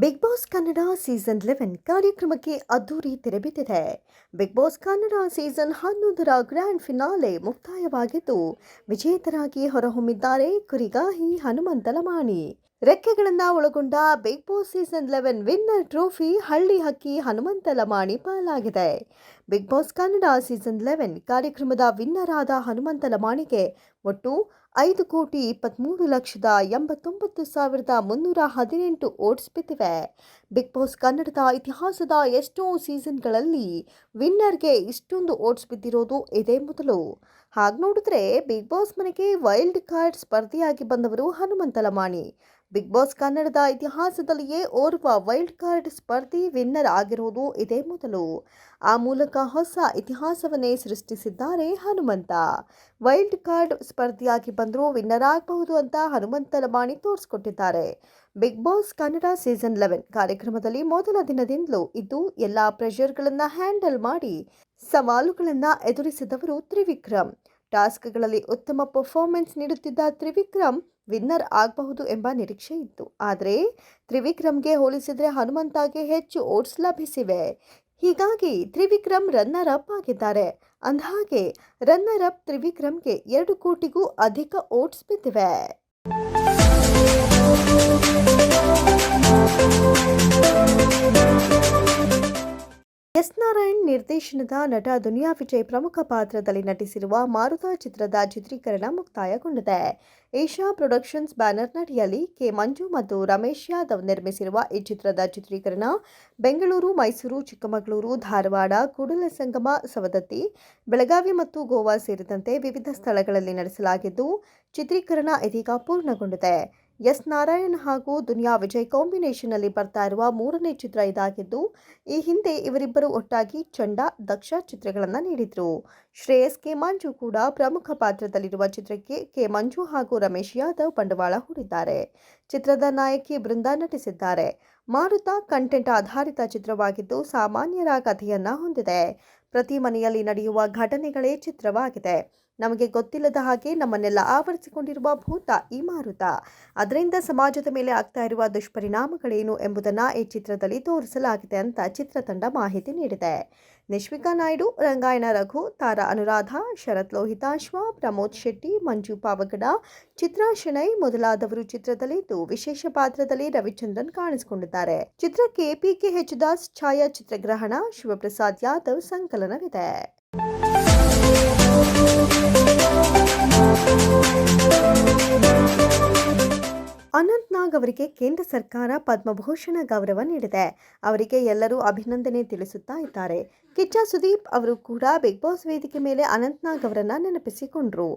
Big Boss Kannada season 11 ಕಾರ್ಯಕ್ರಮಕ್ಕೆ ಅದ್ದೂರಿ ತೆರೆಬಿದ್ದಿದೆ. ಬಿಗ್ ಬಾಸ್ ಕನ್ನಡ ಸೀಸನ್ 11ರ ಗ್ರ್ಯಾಂಡ್ ಫಿನಾಲೆ ಮುಕ್ತಾಯವಾಗಿದ್ದು, ವಿಜೇತರಾಗಿ ಹೊರಹೊಮ್ಮಿದ್ದಾರೆ ಕುರಿಗಾಹಿ ಹನುಮಂತ ಲಮಾಣಿ. ರೆಕ್ಕೆಗಳನ್ನ ಒಳಗೊಂಡ Bigg Boss season 11 winner trophy ಹಳ್ಳಿ ಹಕ್ಕಿ ಹನುಮಂತ ಲಮಾಣಿ ಪಾಲಾಗಿದೆ. ಬಿಗ್ ಬಾಸ್ ಕನ್ನಡ ಸೀಸನ್ 11 ಕಾರ್ಯಕ್ರಮದ ವಿನ್ನರ್ ಆದ ಹನುಮಂತ ಲಮಾಣಿಗೆ ಒಟ್ಟು 5,83,89,318 ಓಟ್ಸ್ ಬಿದ್ದಿವೆ. ಬಿಗ್ ಬಾಸ್ ಕನ್ನಡದ ಇತಿಹಾಸದ ಎಷ್ಟೋ ಸೀಸನ್ಗಳಲ್ಲಿ ವಿನ್ನರ್ಗೆ ಇಷ್ಟೊಂದು ಓಟ್ಸ್ ಬಿದ್ದಿರೋದು ಇದೇ ಮೊದಲು. ಹಾಗೆ ನೋಡಿದ್ರೆ ಬಿಗ್ ಬಾಸ್ ಮನೆಗೆ ವೈಲ್ಡ್ ಕಾರ್ಡ್ ಸ್ಪರ್ಧಿಯಾಗಿ ಬಂದವರು ಹನುಮಂತ ಲಮಾಣಿ. ಬಿಗ್ ಬಾಸ್ ಕನ್ನಡದ ಇತಿಹಾಸದಲ್ಲಿಯೇ ಓರ್ವ ವೈಲ್ಡ್ ಕಾರ್ಡ್ ಸ್ಪರ್ಧಿ ವಿನ್ನರ್ ಆಗಿರೋದು ಇದೇ ಮೊದಲು. ಆ ಮೂಲಕ ಹೊಸ ಇತಿಹಾಸವನ್ನೇ ಸೃಷ್ಟಿಸಿದ್ದಾರೆ ಹನುಮಂತ. ವೈಲ್ಡ್ ಕಾರ್ಡ್ ಸ್ಪರ್ಧಿಯಾಗಿ ಬಂದರೂ ವಿನ್ನರ್ ಆಗಬಹುದು ಅಂತ ಹನುಮಂತ ಲಮಾಣಿ ತೋರಿಸ್ಕೊಟ್ಟಿದ್ದಾರೆ. ಬಿಗ್ ಬಾಸ್ ಕನ್ನಡ ಸೀಸನ್ 11 ಕಾರ್ಯಕ್ರಮದಲ್ಲಿ ಮೊದಲ ದಿನದಿಂದಲೂ ಇದ್ದು ಎಲ್ಲ ಪ್ರೆಷರ್ಗಳನ್ನು ಹ್ಯಾಂಡಲ್ ಮಾಡಿ ಸವಾಲುಗಳನ್ನು ಎದುರಿಸಿದವರು ತ್ರಿವಿಕ್ರಮ್. ಟಾಸ್ಕ್ಗಳಲ್ಲಿ ಉತ್ತಮ ಪರ್ಫಾರ್ಮೆನ್ಸ್ ನೀಡುತ್ತಿದ್ದ ತ್ರಿವಿಕ್ರಮ್ ವಿನ್ನರ್ ಆಗಬಹುದು ಎಂಬ ನಿರೀಕ್ಷೆ ಇತ್ತು. ಆದರೆ ತ್ರಿವಿಕ್ರಮ್ಗೆ ಹೋಲಿಸಿದರೆ ಹನುಮಂತಗೆ ಹೆಚ್ಚು ಓಟ್ಸ್ ಲಭಿಸಿವೆ. ಹೀಗಾಗಿ ತ್ರಿವಿಕ್ರಮ್ ರನ್ನರ್ ಅಪ್ ಆಗಿದ್ದಾರೆ. ಅಂದಹಾಗೆ ರನ್ನರ್ ಅಪ್ ತ್ರಿವಿಕ್ರಮ್ಗೆ 2 ಕೋಟಿಗೂ ಅಧಿಕ ಓಟ್ಸ್ ಬಿದ್ದಿವೆ. ಎಸ್ ನಾರಾಯಣ್ ನಿರ್ದೇಶನದ ನಟ ದುನಿಯಾ ವಿಜಯ್ ಪ್ರಮುಖ ಪಾತ್ರದಲ್ಲಿ ನಟಿಸಿರುವ ಮಾರುತ ಚಿತ್ರದ ಚಿತ್ರೀಕರಣ ಮುಕ್ತಾಯಗೊಂಡಿದೆ. ಏಷ್ಯಾ ಪ್ರೊಡಕ್ಷನ್ಸ್ ಬ್ಯಾನರ್ನಡಿಯಲ್ಲಿ ಕೆ. ಮಂಜು ಮತ್ತು ರಮೇಶ್ ಯಾದವ್ ನಿರ್ಮಿಸಿರುವ ಈ ಚಿತ್ರದ ಚಿತ್ರೀಕರಣ ಬೆಂಗಳೂರು, ಮೈಸೂರು, ಚಿಕ್ಕಮಗಳೂರು, ಧಾರವಾಡ, ಕೂಡಲಸಂಗಮ, ಸವದತ್ತಿ, ಬೆಳಗಾವಿ ಮತ್ತು ಗೋವಾ ಸೇರಿದಂತೆ ವಿವಿಧ ಸ್ಥಳಗಳಲ್ಲಿ ನಡೆಸಲಾಗಿದ್ದು, ಚಿತ್ರೀಕರಣ ಇದೀಗ ಪೂರ್ಣಗೊಂಡಿದೆ. ಎಸ್ ನಾರಾಯಣ್ ಹಾಗೂ ದುನಿಯಾ ವಿಜಯ್ ಕಾಂಬಿನೇಷನ್ನಲ್ಲಿ ಬರ್ತಾ ಇರುವ 3ನೇ ಚಿತ್ರ ಇದಾಗಿದ್ದು, ಈ ಹಿಂದೆ ಇವರಿಬ್ಬರು ಒಟ್ಟಾಗಿ ಚಂಡ, ದಕ್ಷ ಚಿತ್ರಗಳನ್ನು ನೀಡಿದ್ರು. ಶ್ರೇಯಸ್ ಕೆ. ಮಂಜು ಕೂಡ ಪ್ರಮುಖ ಪಾತ್ರದಲ್ಲಿರುವ ಚಿತ್ರಕ್ಕೆ ಕೆ. ಮಂಜು ಹಾಗೂ ರಮೇಶ್ ಯಾದವ್ ಬಂಡವಾಳ ಹೂಡಿದ್ದಾರೆ. ಚಿತ್ರದ ನಾಯಕಿ ಬೃಂದಾ ನಟಿಸಿದ್ದಾರೆ. ಮಾರುತ ಕಂಟೆಂಟ್ ಆಧಾರಿತ ಚಿತ್ರವಾಗಿದ್ದು, ಸಾಮಾನ್ಯರ ಕಥೆಯನ್ನ ಹೊಂದಿದೆ. ಪ್ರತಿ ಮನೆಯಲ್ಲಿ ನಡೆಯುವ ಘಟನೆಗಳೇ ಚಿತ್ರವಾಗಿದೆ. ನಮಗೆ ಗೊತ್ತಿಲ್ಲದ ಹಾಗೆ ನಮ್ಮನ್ನೆಲ್ಲ ಆವರಿಸಿಕೊಂಡಿರುವ ಭೂತ ಈ ಮಾರುತ. ಅದರಿಂದ ಸಮಾಜದ ಮೇಲೆ ಆಗ್ತಾ ಇರುವ ದುಷ್ಪರಿಣಾಮಗಳೇನು ಎಂಬುದನ್ನು ಈ ಚಿತ್ರದಲ್ಲಿ ತೋರಿಸಲಾಗಿದೆ ಅಂತ ಚಿತ್ರತಂಡ ಮಾಹಿತಿ ನೀಡಿದೆ. ನಿಶ್ವಿಕಾ ನಾಯ್ಡು, ರಂಗಾಯಣ ರಘು, ತಾರಾ ಅನುರಾಧ, ಶರತ್ ಲೋಹಿತಾಶ್ವ, ಪ್ರಮೋದ್ ಶೆಟ್ಟಿ, ಮಂಜು ಪಾವಗಡ, ಚಿತ್ರಾ ಶೆಣೈ ಮೊದಲಾದವರು ಚಿತ್ರದಲ್ಲಿದ್ದು, ವಿಶೇಷ ಪಾತ್ರದಲ್ಲಿ ರವಿಚಂದ್ರನ್ ಕಾಣಿಸಿಕೊಂಡಿದ್ದಾರೆ. ಚಿತ್ರಕ್ಕೆ PKH ದಾಸ್ ಛಾಯಾಚಿತ್ರಗ್ರಹಣ, ಶಿವಪ್ರಸಾದ್ ಯಾದವ್ ಸಂಕಲನವಿದೆ. ಅನಂತ್ ನಾಗ್ ಅವರಿಗೆ ಕೇಂದ್ರ ಸರ್ಕಾರ ಪದ್ಮಭೂಷಣ ಗೌರವ ನೀಡಿದೆ. ಅವರಿಗೆ ಎಲ್ಲರೂ ಅಭಿನಂದನೆ ತಿಳಿಸುತ್ತಾ ಇದ್ದಾರೆ. ಕಿಚ್ಚ ಸುದೀಪ್ ಅವರು ಕೂಡ ಬಿಗ್ ಬಾಸ್ ವೇದಿಕೆ ಮೇಲೆ ಅನಂತ್ ನಾಗ್ ಅವರನ್ನ ನೆನಪಿಸಿಕೊಂಡ್ರು.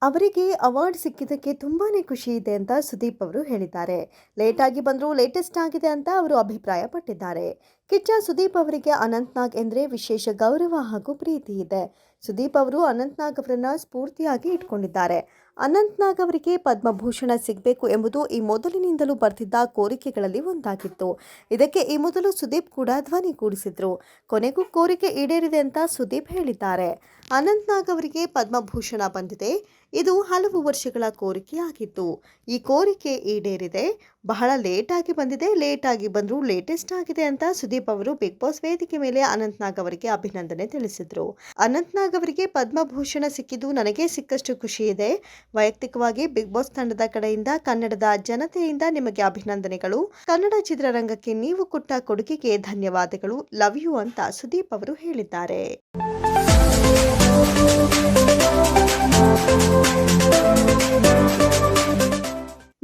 ಅವರಿಗೆ ಅವಾರ್ಡ್ ಸಿಕ್ಕಿದ್ದಕ್ಕೆ ತುಂಬಾನೇ ಖುಷಿ ಇದೆ ಅಂತ ಸುದೀಪ್ ಅವರು ಹೇಳಿದ್ದಾರೆ. ಲೇಟ್ ಆಗಿ ಬಂದರೂ ಲೇಟೆಸ್ಟ್ ಆಗಿದೆ ಅಂತ ಅವರು ಅಭಿಪ್ರಾಯ ಪಟ್ಟಿದ್ದಾರೆ. ಕಿಚ್ಚ ಸುದೀಪ್ ಅವರಿಗೆ ಅನಂತ್ ನಾಗ್ ಎಂದರೆ ವಿಶೇಷ ಗೌರವ ಹಾಗೂ ಪ್ರೀತಿ ಇದೆ. ಸುದೀಪ್ ಅವರು ಅನಂತ್ ನಾಗ್ ಅವರನ್ನ ಸ್ಫೂರ್ತಿಯಾಗಿ ಇಟ್ಕೊಂಡಿದ್ದಾರೆ. ಅನಂತ್ ನಾಗ್ ಅವರಿಗೆ ಪದ್ಮಭೂಷಣ ಸಿಗಬೇಕು ಎಂಬುದು ಈ ಮೊದಲಿನಿಂದಲೂ ಬರ್ತಿದ್ದ ಕೋರಿಕೆಗಳಲ್ಲಿ ಒಂದಾಗಿತ್ತು. ಇದಕ್ಕೆ ಈ ಮೊದಲು ಸುದೀಪ್ ಕೂಡ ಧ್ವನಿ ಕೂಡಿಸಿದ್ರು. ಕೊನೆಗೂ ಕೋರಿಕೆ ಈಡೇರಿದೆ ಅಂತ ಸುದೀಪ್ ಹೇಳಿದ್ದಾರೆ. ಅನಂತ್ ನಾಗ್ ಅವರಿಗೆ ಪದ್ಮಭೂಷಣ ಬಂದಿದೆ. ಇದು ಹಲವು ವರ್ಷಗಳ ಕೋರಿಕೆಯಾಗಿತ್ತು. ಈ ಕೋರಿಕೆ ಈಡೇರಿದೆ. ಬಹಳ ಲೇಟ್ ಆಗಿ ಬಂದಿದೆ. ಲೇಟ್ ಆಗಿ ಬಂದರೂ ಲೇಟೆಸ್ಟ್ ಆಗಿದೆ ಅಂತ ಸುದೀಪ್ ಅವರು ಬಿಗ್ ಬಾಸ್ ವೇದಿಕೆ ಮೇಲೆ ಅನಂತ್ ನಾಗ್ ಅವರಿಗೆ ಅಭಿನಂದನೆ ತಿಳಿಸಿದ್ರು. ಅನಂತ್ ನಾಗ್ ಅವರಿಗೆ ಪದ್ಮಭೂಷಣ ಸಿಕ್ಕಿದ್ದು ನನಗೆ ಸಿಕ್ಕಷ್ಟು ಖುಷಿ ಇದೆ. ವೈಯಕ್ತಿಕವಾಗಿ ಬಿಗ್ ಬಾಸ್ ತಂಡದ ಕಡೆಯಿಂದ ಕನ್ನಡದ ಜನತೆಯಿಂದ ನಿಮಗೆ ಅಭಿನಂದನೆಗಳು. ಕನ್ನಡ ಚಿತ್ರರಂಗಕ್ಕೆ ನೀವು ಕೊಟ್ಟ ಕೊಡುಗೆಗೆ ಧನ್ಯವಾದಗಳು. ಲವ್ ಯು ಅಂತ ಸುದೀಪ್ ಅವರು ಹೇಳಿದ್ದಾರೆ.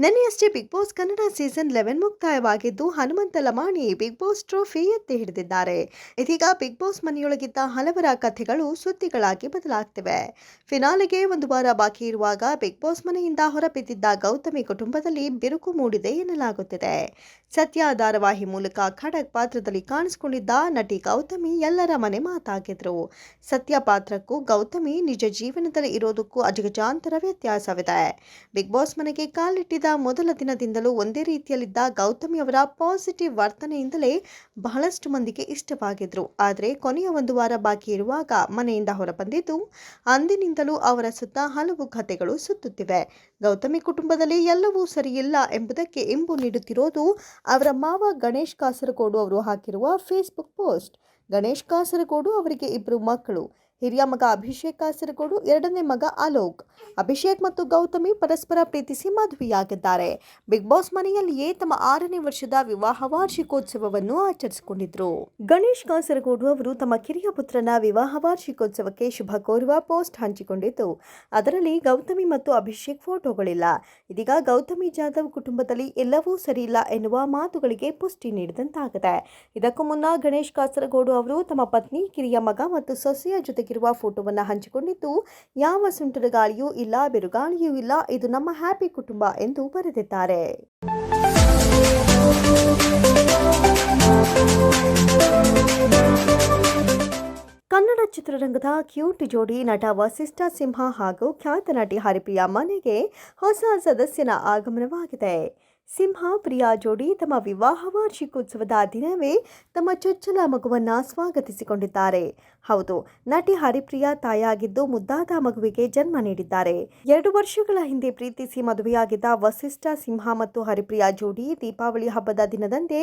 ನಿನ್ನೆಯಷ್ಟೇ ಬಿಗ್ ಬಾಸ್ ಕನ್ನಡ ಸೀಸನ್ 11 ಮುಕ್ತಾಯವಾಗಿದ್ದು, Hanumantha Lamani Bigg Boss trophy ಎತ್ತಿ ಹಿಡಿದಿದ್ದಾರೆ. ಇದೀಗ ಬಿಗ್ ಬಾಸ್ ಮನೆಯೊಳಗಿದ್ದ ಹಲವರ ಕಥೆಗಳು ಸುದ್ದಿಗಳಾಗಿ ಬದಲಾಗ್ತಿವೆ. ಫಿನಾಲೆಗೆ 1 ವಾರ ಬಾಕಿ ಇರುವಾಗ ಬಿಗ್ ಬಾಸ್ ಮನೆಯಿಂದ ಹೊರಬಿದ್ದಿದ್ದ ಗೌತಮಿ ಕುಟುಂಬದಲ್ಲಿ ಬಿರುಕು ಮೂಡಿದೆ ಎನ್ನಲಾಗುತ್ತಿದೆ. ಸತ್ಯ ಧಾರಾವಾಹಿ ಮೂಲಕ ಖಡಕ್ ಪಾತ್ರದಲ್ಲಿ ಕಾಣಿಸಿಕೊಂಡಿದ್ದ ನಟಿ ಗೌತಮಿ ಎಲ್ಲರ ಮನೆ ಮಾತಾಗಿದ್ರು. ಸತ್ಯ ಪಾತ್ರಕ್ಕೂ ಗೌತಮಿ ನಿಜ ಜೀವನದಲ್ಲಿ ಇರೋದಕ್ಕೂ ಅಜಗಜಾಂತರ ವ್ಯತ್ಯಾಸವಿದೆ. ಬಿಗ್ ಬಾಸ್ ಮನೆಗೆ ಕಾಲಿಟ್ಟಿದ್ದ ಮೊದಲ ದಿನದಿಂದಲೂ ಒಂದೇ ರೀತಿಯಲ್ಲಿದ್ದ ಗೌತಮಿ ಅವರ ಪಾಸಿಟಿವ್ ವರ್ತನೆಯಿಂದಲೇ ಬಹಳಷ್ಟು ಮಂದಿಗೆ ಇಷ್ಟವಾಗಿದ್ರು. ಆದರೆ ಕೊನೆಯ ಒಂದು ವಾರ ಬಾಕಿ ಇರುವಾಗ ಮನೆಯಿಂದ ಹೊರಬಂದಿದ್ದು ಅಂದಿನಿಂದಲೂ ಅವರ ಸುತ್ತ ಹಲವು ಕಥೆಗಳು ಸುತ್ತುತ್ತಿವೆ. ಗೌತಮಿ ಕುಟುಂಬದಲ್ಲಿ ಎಲ್ಲವೂ ಸರಿಯಿಲ್ಲ ಎಂಬುದಕ್ಕೆ ಇಂಬು ನೀಡುತ್ತಿರೋದು ಅವರ ಮಾವ ಗಣೇಶ್ ಕಾಸರಗೋಡು ಅವರು ಹಾಕಿರುವ ಫೇಸ್ಬುಕ್ ಪೋಸ್ಟ್. ಗಣೇಶ್ ಕಾಸರಗೋಡು ಅವರಿಗೆ 2 ಮಕ್ಕಳು. ಹಿರಿಯ ಮಗ ಅಭಿಷೇಕ್ ಕಾಸರಗೋಡು, ಎರಡನೇ ಮಗ ಅಲೋಕ್. ಅಭಿಷೇಕ್ ಮತ್ತು ಗೌತಮಿ ಪರಸ್ಪರ ಪ್ರೀತಿಸಿ ಮದುವೆಯಾಗಿದ್ದಾರೆ. ಬಿಗ್ ಬಾಸ್ ಮನೆಯಲ್ಲಿಯೇ ತಮ್ಮ 6ನೇ ವರ್ಷದ ವಿವಾಹ ವಾರ್ಷಿಕೋತ್ಸವವನ್ನು ಆಚರಿಸಿಕೊಂಡಿದ್ರು. ಗಣೇಶ್ ಕಾಸರಗೋಡು ಅವರು ತಮ್ಮ ಕಿರಿಯ ಪುತ್ರನ ವಿವಾಹ ವಾರ್ಷಿಕೋತ್ಸವಕ್ಕೆ ಶುಭ ಕೋರುವ ಪೋಸ್ಟ್ ಹಂಚಿಕೊಂಡಿದ್ದು, ಅದರಲ್ಲಿ ಗೌತಮಿ ಮತ್ತು ಅಭಿಷೇಕ್ ಫೋಟೋಗಳಿಲ್ಲ. ಇದೀಗ ಗೌತಮಿ ಜಾಧವ್ ಕುಟುಂಬದಲ್ಲಿ ಎಲ್ಲವೂ ಸರಿಯಿಲ್ಲ ಎನ್ನುವ ಮಾತುಗಳಿಗೆ ಪುಷ್ಟಿ ನೀಡಿದಂತಾಗಿದೆ. ಇದಕ್ಕೂ ಮುನ್ನ ಗಣೇಶ್ ಕಾಸರಗೋಡು ಅವರು ತಮ್ಮ ಪತ್ನಿ, ಕಿರಿಯ ಮಗ ಮತ್ತು ಸೊಸೆಯ ಜೊತೆಗಿರುವ ಫೋಟೋವನ್ನು ಹಂಚಿಕೊಂಡಿದ್ದು, ಯಾವ ಸುಂಟರ ಗಾಳಿಯೂ ಇಲ್ಲ, ಬಿರುಗಾಳಿಯೂ ಇಲ್ಲ, ಇದು ನಮ್ಮ ಹ್ಯಾಪಿ ಕುಟುಂಬ ಎಂದು ಬರೆದಿದ್ದಾರೆ. ಕನ್ನಡ ಚಿತ್ರರಂಗದ ಕ್ಯೂಟ್ ಜೋಡಿ ನಟ ವಸಿಷ್ಠ ಸಿಂಹ ಹಾಗೂ ಖ್ಯಾತ ನಟಿ ಹರಿಪ್ರಿಯಾ ಮನೆಗೆ ಹೊಸ ಸದಸ್ಯನ ಆಗಮನವಾಗಿದೆ. ಸಿಂಹ ಪ್ರಿಯಾ ಜೋಡಿ ತಮ್ಮ ವಿವಾಹ ವಾರ್ಷಿಕೋತ್ಸವದ ದಿನವೇ ತಮ್ಮ ಚೊಚ್ಚಲ ಮಗುವನ್ನು ಸ್ವಾಗತಿಸಿಕೊಂಡಿದ್ದಾರೆ. ಹೌದು, ನಟಿ ಹರಿಪ್ರಿಯಾ ತಾಯಾಗಿದ್ದು ಮುದ್ದಾದ ಮಗುವಿಗೆ ಜನ್ಮ ನೀಡಿದ್ದಾರೆ. 2 ವರ್ಷಗಳ ಹಿಂದೆ ಪ್ರೀತಿಸಿ ಮದುವೆಯಾಗಿದ್ದ ವಸಿಷ್ಠ ಸಿಂಹ ಮತ್ತು ಹರಿಪ್ರಿಯಾ ಜೋಡಿ ದೀಪಾವಳಿ ಹಬ್ಬದ ದಿನದಂದೇ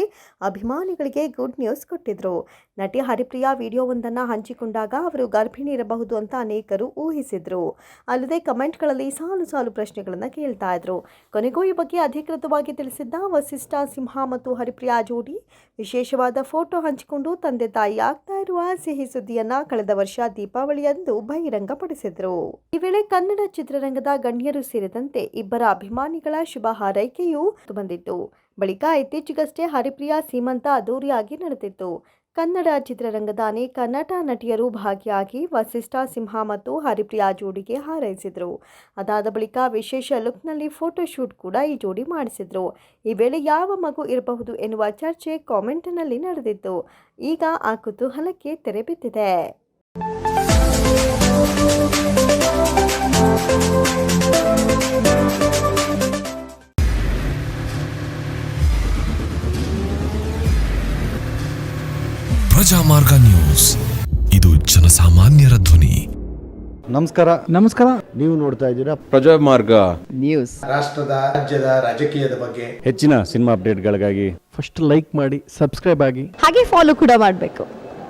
ಅಭಿಮಾನಿಗಳಿಗೆ ಗುಡ್ ನ್ಯೂಸ್ ಕೊಟ್ಟಿದ್ರು. ನಟಿ ಹರಿಪ್ರಿಯಾ ವಿಡಿಯೋವೊಂದನ್ನು ಹಂಚಿಕೊಂಡಾಗ ಅವರು ಗರ್ಭಿಣಿ ಇರಬಹುದು ಅಂತ ಅನೇಕರು ಊಹಿಸಿದ್ರು. ಅಲ್ಲದೆ ಕಮೆಂಟ್ಗಳಲ್ಲಿ ಸಾಲು ಸಾಲು ಪ್ರಶ್ನೆಗಳನ್ನು ಕೇಳ್ತಾ ಇದ್ರು. ಕೊನೆಗೂ ಈ ಬಗ್ಗೆ ಅಧಿಕೃತವಾಗಿ ತಿಳಿಸಿದ್ದ ವಸಿಷ್ಠ ಸಿಂಹ ಮತ್ತು ಹರಿಪ್ರಿಯಾ ಜೋಡಿ ವಿಶೇಷವಾದ ಫೋಟೋ ಹಂಚಿಕೊಂಡು ತಂದೆ ತಾಯಿ ಆಗ್ತಾ ಇರುವ ಸಿಹಿ ಸುದ್ದಿಯನ್ನ ಕಳೆದ ವರ್ಷ ದೀಪಾವಳಿಯಂದು ಬಹಿರಂಗಪಡಿಸಿದ್ರು. ಈ ವೇಳೆ ಕನ್ನಡ ಚಿತ್ರರಂಗದ ಗಣ್ಯರು ಸೇರಿದಂತೆ 2 ಅಭಿಮಾನಿಗಳ ಶುಭ ಹಾರೈಕೆಯೂ ಬಂದಿತ್ತು. ಬಳಿಕ ಇತ್ತೀಚೆಗಷ್ಟೇ ಹರಿಪ್ರಿಯಾ ಸೀಮಂತ ಅದ್ದೂರಿಯಾಗಿ ನಡೆದಿತ್ತು. ಕನ್ನಡ ಚಿತ್ರರಂಗದ ಅನೇಕ ನಟ ನಟಿಯರು ಭಾಗಿಯಾಗಿ ವಸಿಷ್ಠ ಸಿಂಹ ಮತ್ತು ಹರಿಪ್ರಿಯಾ ಜೋಡಿಗೆ ಹಾರೈಸಿದ್ರು. ಅದಾದ ಬಳಿಕ ವಿಶೇಷ ಲುಕ್ನಲ್ಲಿ ಫೋಟೋ ಶೂಟ್ ಕೂಡ ಈ ಜೋಡಿ ಮಾಡಿಸಿದ್ರು. ಈ ವೇಳೆ ಯಾವ ಮಗು ಇರಬಹುದು ಎನ್ನುವ ಚರ್ಚೆ ಕಾಮೆಂಟ್ನಲ್ಲಿ ನಡೆದಿತ್ತು. ಈಗ ಆ ಕುತೂಹಲಕ್ಕೆ ತೆರೆ ಬಿದ್ದಿದೆ. ಪ್ರಜಾಮಾರ್ಗ ನ್ಯೂಸ್, ಇದು ಜನಸಾಮಾನ್ಯರ ಧ್ವನಿ. ನಮಸ್ಕಾರ. ನೀವು ನೋಡ್ತಾ ಇದ್ದೀರಾ ಪ್ರಜಾಮಾರ್ಗ ನ್ಯೂಸ್. ರಾಷ್ಟ್ರದ, ರಾಜ್ಯದ, ರಾಜಕೀಯದ ಬಗ್ಗೆ ಹೆಚ್ಚಿನ ಸಿನಿಮಾ ಅಪ್ಡೇಟ್ಗಳಿಗಾಗಿ ಫಸ್ಟ್ ಲೈಕ್ ಮಾಡಿ, ಸಬ್ಸ್ಕ್ರೈಬ್ ಆಗಿ, ಹಾಗೆ ಫಾಲೋ ಕೂಡ ಮಾಡಬೇಕು.